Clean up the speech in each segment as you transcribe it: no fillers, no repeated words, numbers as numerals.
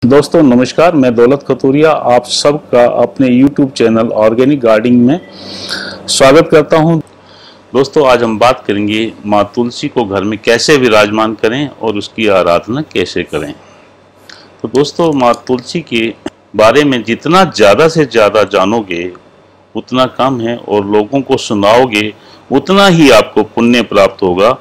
दोस्तों नमस्कार, मैं दौलत खतूरिया आप सबका अपने YouTube चैनल ऑर्गेनिक गार्डनिंग में स्वागत करता हूं। दोस्तों आज हम बात करेंगे माँ तुलसी को घर में कैसे विराजमान करें और उसकी आराधना कैसे करें। तो दोस्तों माँ तुलसी के बारे में जितना ज़्यादा से ज़्यादा जानोगे उतना कम है, और लोगों को सुनाओगे उतना ही आपको पुण्य प्राप्त होगा।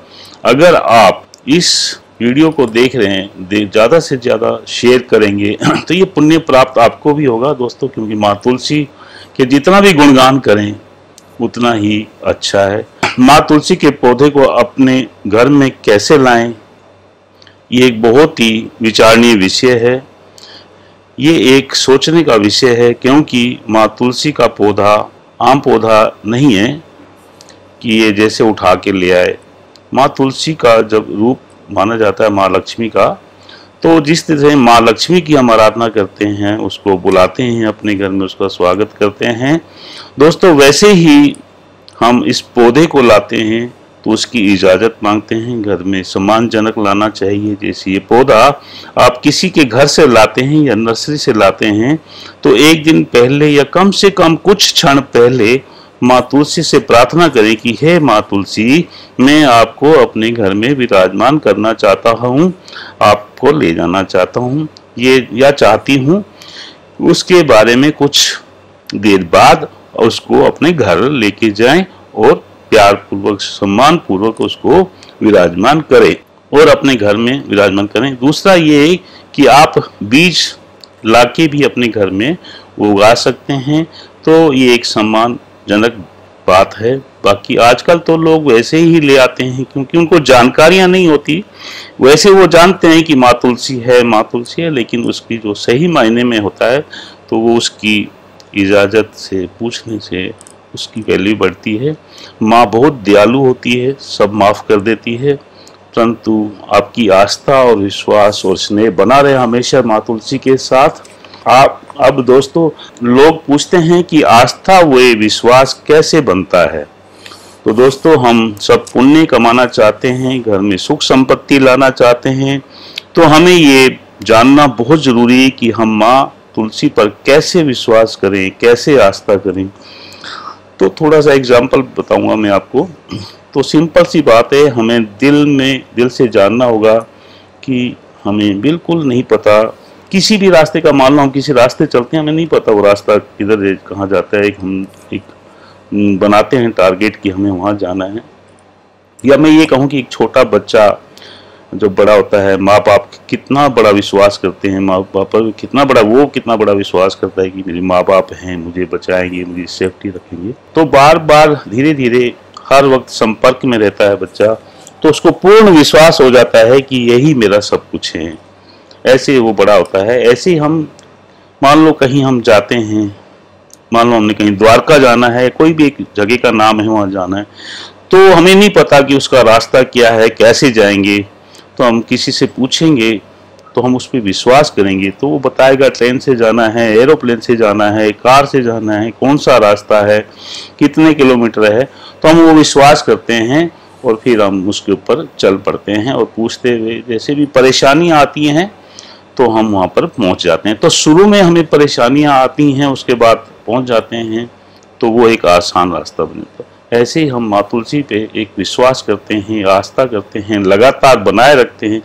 अगर आप इस वीडियो को देख रहे हैं, ज़्यादा से ज़्यादा शेयर करेंगे तो ये पुण्य प्राप्त आपको भी होगा दोस्तों, क्योंकि माँ तुलसी के जितना भी गुणगान करें उतना ही अच्छा है। माँ तुलसी के पौधे को अपने घर में कैसे लाएं, ये एक बहुत ही विचारणीय विषय है। ये एक सोचने का विषय है, क्योंकि माँ तुलसी का पौधा आम पौधा नहीं है कि ये जैसे उठा के ले आए। माँ तुलसी का जब रूप माना जाता है माँ लक्ष्मी का, तो जिस तरह से माँ लक्ष्मी की हम आराधना करते हैं, उसको बुलाते हैं अपने घर में, उसका स्वागत करते हैं दोस्तों, वैसे ही हम इस पौधे को लाते हैं तो उसकी इजाज़त मांगते हैं। घर में सम्मानजनक लाना चाहिए। जैसे ये पौधा आप किसी के घर से लाते हैं या नर्सरी से लाते हैं तो एक दिन पहले या कम से कम कुछ क्षण पहले माँ तुलसी से प्रार्थना करें कि हे माँ तुलसी, मैं आपको अपने घर में विराजमान करना चाहता हूँ, आपको ले जाना चाहता हूँ ये या चाहती हूँ। उसके बारे में कुछ देर बाद उसको अपने घर लेके जाएं और प्यार पूर्वक सम्मान पूर्वक उसको विराजमान करें और अपने घर में विराजमान करें। दूसरा ये कि आप बीज लाके भी अपने घर में उगा सकते हैं, तो ये एक सम्मानजनक बात है। बाकी आजकल तो लोग वैसे ही ले आते हैं, क्योंकि उनको जानकारियां नहीं होती। वैसे वो जानते हैं कि माँ तुलसी है, लेकिन उसकी जो सही मायने में होता है तो वो उसकी इजाज़त से पूछने से उसकी वैल्यू बढ़ती है। माँ बहुत दयालु होती है, सब माफ़ कर देती है, परंतु आपकी आस्था और विश्वास और स्नेह बना रहे हमेशा माँ तुलसी के साथ। आप अब दोस्तों लोग पूछते हैं कि आस्था व विश्वास कैसे बनता है। तो दोस्तों हम सब पुण्य कमाना चाहते हैं, घर में सुख संपत्ति लाना चाहते हैं, तो हमें ये जानना बहुत ज़रूरी है कि हम माँ तुलसी पर कैसे विश्वास करें, कैसे आस्था करें। तो थोड़ा सा एग्जाम्पल बताऊंगा मैं आपको। तो सिंपल सी बात है, हमें दिल से जानना होगा कि हमें बिल्कुल नहीं पता किसी भी रास्ते का। मान लो हम किसी रास्ते चलते हैं, हमें नहीं पता वो रास्ता किधर कहाँ जाता है। हम एक बनाते हैं टारगेट कि हमें वहाँ जाना है। या मैं ये कहूँ कि एक छोटा बच्चा जब बड़ा होता है, माँ बाप कितना बड़ा विश्वास करते हैं, माँ बाप पर कितना बड़ा विश्वास करता है कि मेरे माँ बाप हैं, मुझे बचाएंगे, मुझे सेफ्टी रखेंगे। तो बार बार धीरे धीरे हर वक्त संपर्क में रहता है बच्चा, तो उसको पूर्ण विश्वास हो जाता है कि यही मेरा सब कुछ है। ऐसे वो बड़ा होता है। ऐसे ही हम मान लो कहीं हम जाते हैं, मान लो हमने कहीं द्वारका जाना है, कोई भी एक जगह का नाम है, वहाँ जाना है, तो हमें नहीं पता कि उसका रास्ता क्या है, कैसे जाएंगे। तो हम किसी से पूछेंगे तो हम उस पर विश्वास करेंगे, तो वो बताएगा ट्रेन से जाना है, एरोप्लेन से जाना है, कार से जाना है, कौन सा रास्ता है, कितने किलोमीटर है। तो हम वो विश्वास करते हैं और फिर हम उसके ऊपर चल पड़ते हैं और पूछते हुए जैसे भी परेशानियाँ आती हैं तो हम वहाँ पर पहुँच जाते हैं। तो शुरू में हमें परेशानियाँ आती हैं, उसके बाद पहुँच जाते हैं, तो वो एक आसान रास्ता बन जाता है। ऐसे ही हम माँ तुलसी पे एक विश्वास करते हैं, आस्था करते हैं, लगातार बनाए रखते हैं,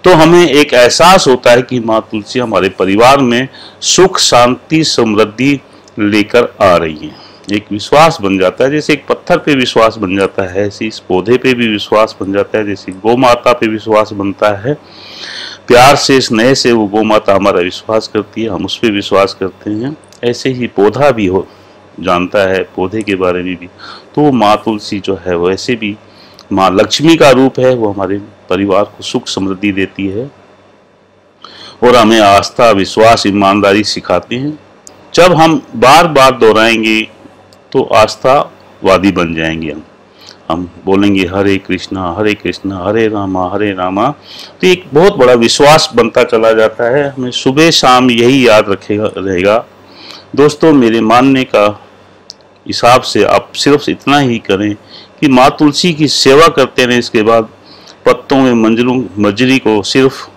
तो हमें एक एहसास होता है कि माँ तुलसी हमारे परिवार में सुख शांति समृद्धि लेकर आ रही है। एक विश्वास बन जाता है, जैसे एक पत्थर पे विश्वास बन जाता है, ऐसे इस पौधे पे भी विश्वास बन जाता है, जैसे गौ माता पे विश्वास बनता है। प्यार से स्नेह से वो गौ माता हमारा विश्वास करती है, हम उस पर विश्वास करते हैं। ऐसे ही पौधा भी जानता है पौधे के बारे में भी। तो माँ तुलसी जो है वैसे भी माँ लक्ष्मी का रूप है, वो हमारे परिवार को सुख समृद्धि देती है और हमें आस्था विश्वास ईमानदारी सिखाती हैं। जब हम बार बार दोहराएंगे तो आस्थावादी बन जाएंगे। हम बोलेंगे हरे कृष्णा हरे रामा, तो एक बहुत बड़ा विश्वास बनता चला जाता है। हमें सुबह शाम यही याद रहेगा दोस्तों। मेरे मानने का हिसाब से आप सिर्फ इतना ही करें कि माँ तुलसी की सेवा करते रहें। इसके बाद पत्तों में मंजरी को सिर्फ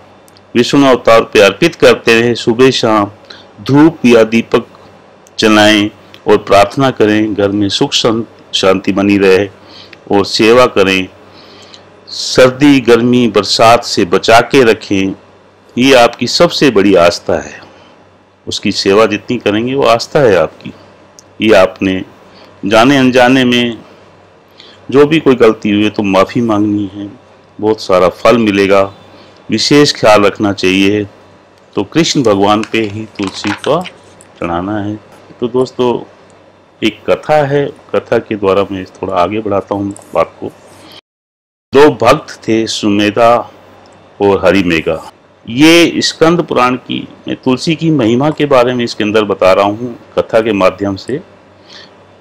विष्णु अवतार पे अर्पित करते रहे। सुबह शाम धूप या दीपक जलाएं और प्रार्थना करें, घर में सुख शांति बनी रहे और सेवा करें। सर्दी गर्मी बरसात से बचा के रखें, ये आपकी सबसे बड़ी आस्था है। उसकी सेवा जितनी करेंगे वो आस्था है आपकी। ये आपने जाने अनजाने में जो भी कोई गलती हुई तो माफ़ी मांगनी है, बहुत सारा फल मिलेगा। विशेष ख्याल रखना चाहिए तो कृष्ण भगवान पे ही तुलसी का चढ़ाना है। तो दोस्तों एक कथा है, कथा के द्वारा मैं थोड़ा आगे बढ़ाता हूँ बात को। दो भक्त थे, सुमेधा और हरिमेघा। ये स्कंद पुराण की, मैं तुलसी की महिमा के बारे में इसके अंदर बता रहा हूँ कथा के माध्यम से।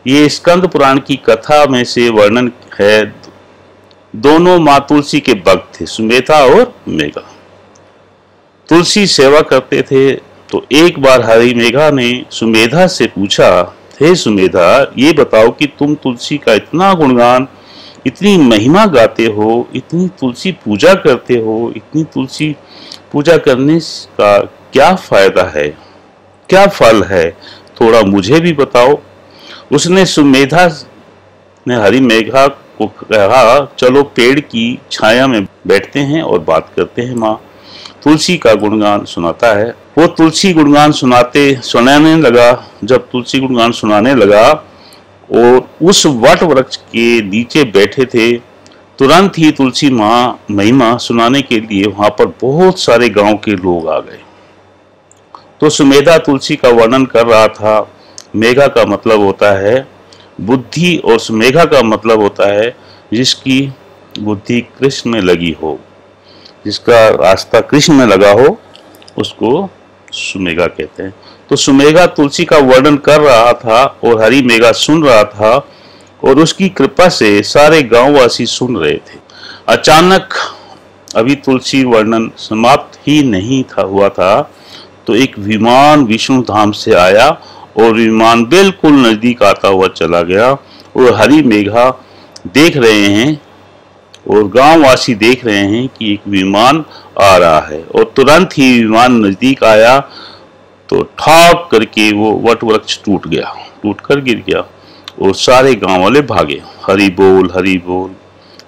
ये स्कंद पुराण की कथा में से वर्णन है। दोनों माँ तुलसी के भक्त थे, सुमेधा और मेघा। तुलसी सेवा करते थे तो एक बार हरिमेघा ने सुमेधा से पूछा, हे सुमेधा, ये बताओ कि तुम तुलसी का इतना गुणगान, इतनी महिमा गाते हो, इतनी तुलसी पूजा करते हो, इतनी तुलसी पूजा करने का क्या फायदा है, क्या फल है, थोड़ा मुझे भी बताओ। उसने सुमेधा ने हरिमेघा को कहा, चलो पेड़ की छाया में बैठते हैं और बात करते हैं। माँ तुलसी का गुणगान सुनाता है। वो तुलसी गुणगान सुनाने लगा। जब तुलसी गुणगान सुनाने लगा और उस वट वृक्ष के नीचे बैठे थे, तुरंत ही तुलसी माँ महिमा सुनाने के लिए वहां पर बहुत सारे गांव के लोग आ गए। तो सुमेधा तुलसी का वर्णन कर रहा था। मेघा का मतलब होता है बुद्धि और सुमेघा का मतलब होता है जिसकी बुद्धि कृष्ण में लगी हो, जिसका रास्ता कृष्ण में लगा हो, उसको सुमेघा कहते हैं। तो सुमेघा तुलसी का वर्णन कर रहा था और हरिमेघा सुन रहा था और उसकी कृपा से सारे गांववासी सुन रहे थे। अचानक अभी तुलसी वर्णन समाप्त ही नहीं हुआ था तो एक विमान विष्णु धाम से आया और विमान बिल्कुल नजदीक आता हुआ चला गया और हरिमेघा देख रहे हैं और गांववासी देख रहे हैं कि एक विमान आ रहा है। और तुरंत ही विमान नजदीक आया तो ठाक करके वो वट वृक्ष टूट गया, टूटकर गिर गया और सारे गांव वाले भागे, हरि बोल,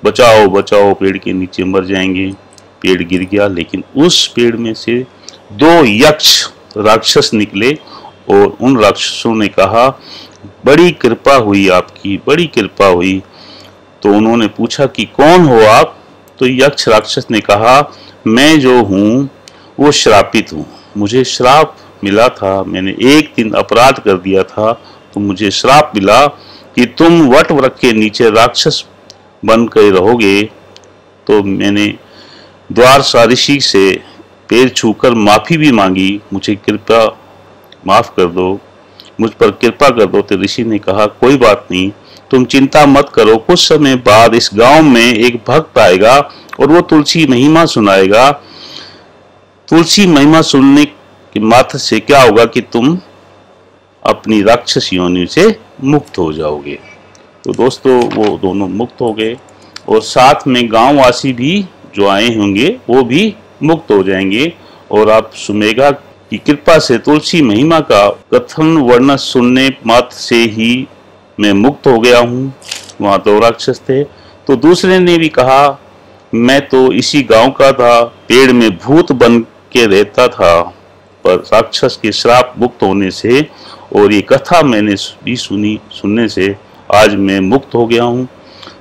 बचाओ बचाओ, पेड़ के नीचे मर जाएंगे। पेड़ गिर गया, लेकिन उस पेड़ में से दो यक्ष राक्षस निकले और उन राक्षसों ने कहा, बड़ी कृपा हुई आपकी, बड़ी कृपा हुई। तो उन्होंने पूछा कि कौन हो आप? तो यक्ष राक्षस ने कहा, मैं जो हूँ वो श्रापित हूँ, मुझे श्राप मिला था, मैंने एक दिन अपराध कर दिया था तो मुझे श्राप मिला कि तुम वट वृक्ष के नीचे राक्षस बन कर रहोगे। तो मैंने द्वारसा ऋषि से पैर छूकर माफी भी मांगी, मुझे कृपया माफ कर दो, मुझ पर कृपा कर दो। तो ऋषि ने कहा, कोई बात नहीं, तुम चिंता मत करो, कुछ समय बाद इस गांव में एक भक्त आएगा और वो तुलसी महिमा सुनाएगा। तुलसी महिमा सुनने के मात्र से क्या होगा कि तुम अपनी राक्षस योनि से मुक्त हो जाओगे। तो दोस्तों वो दोनों मुक्त हो गए और साथ में गांववासी भी जो आए होंगे वो भी मुक्त हो जाएंगे। और आप सुमेघा की कृपा से तुलसी महिमा का कथन वर्णन सुनने मात्र से ही मैं मुक्त हो गया हूँ। वहाँ दो राक्षस थे। तो दूसरे ने भी कहा, मैं तो इसी गांव का था, पेड़ में भूत बन के रहता था, पर राक्षस के श्राप मुक्त होने से और ये कथा मैंने भी सुनने से आज मैं मुक्त हो गया हूँ।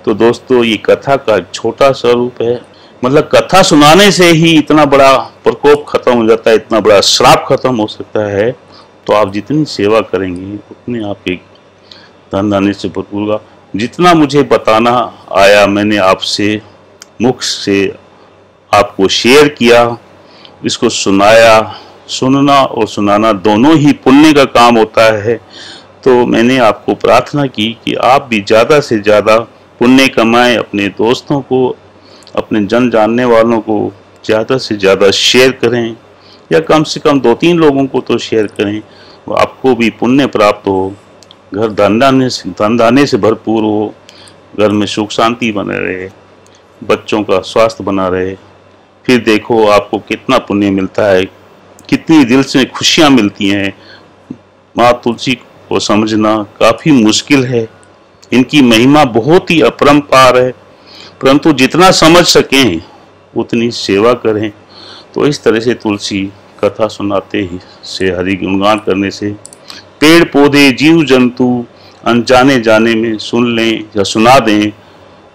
तो दोस्तों ये कथा का छोटा सा रूप है, मतलब कथा सुनाने से ही इतना बड़ा प्रकोप खत्म हो जाता है, इतना बड़ा श्राप खत्म हो सकता है। तो आप जितनी सेवा करेंगे उतने आपके धन धान्य से भरपूर होगा। जितना मुझे बताना आया मैंने आपसे मुख से आपको शेयर किया, इसको सुनाया। सुनना और सुनाना दोनों ही पुण्य का काम होता है। तो मैंने आपको प्रार्थना की कि आप भी ज़्यादा से ज़्यादा पुण्य कमाएं, अपने दोस्तों को, अपने जन जानने वालों को ज़्यादा से ज़्यादा शेयर करें, या कम से कम 2-3 लोगों को तो शेयर करें, वो आपको भी पुण्य प्राप्त हो, घर धन धान्य से भरपूर हो, घर में सुख शांति बने रहे, बच्चों का स्वास्थ्य बना रहे, फिर देखो आपको कितना पुण्य मिलता है, कितनी दिल से खुशियां मिलती हैं। माँ तुलसी को समझना काफी मुश्किल है, इनकी महिमा बहुत ही अपरंपार है, परंतु जितना समझ सकें उतनी सेवा करें। तो इस तरह से तुलसी कथा सुनाते ही से, हरि गुणगान करने से पेड़ पौधे जीव जंतु अनजाने जाने में सुन लें या सुना दें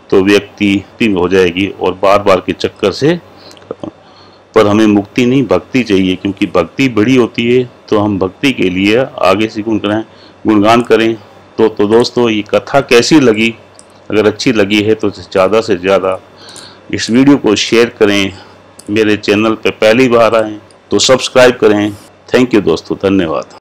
तो व्यक्ति पिंग हो जाएगी और बार बार के चक्कर से। पर हमें मुक्ति नहीं, भक्ति चाहिए, क्योंकि भक्ति बड़ी होती है। तो हम भक्ति के लिए आगे से गुणगान करें। तो दोस्तों, ये कथा कैसी लगी? अगर अच्छी लगी है तो ज़्यादा से ज़्यादा इस वीडियो को शेयर करें। मेरे चैनल पे पहली बार आएँ तो सब्सक्राइब करें। थैंक यू दोस्तों, धन्यवाद।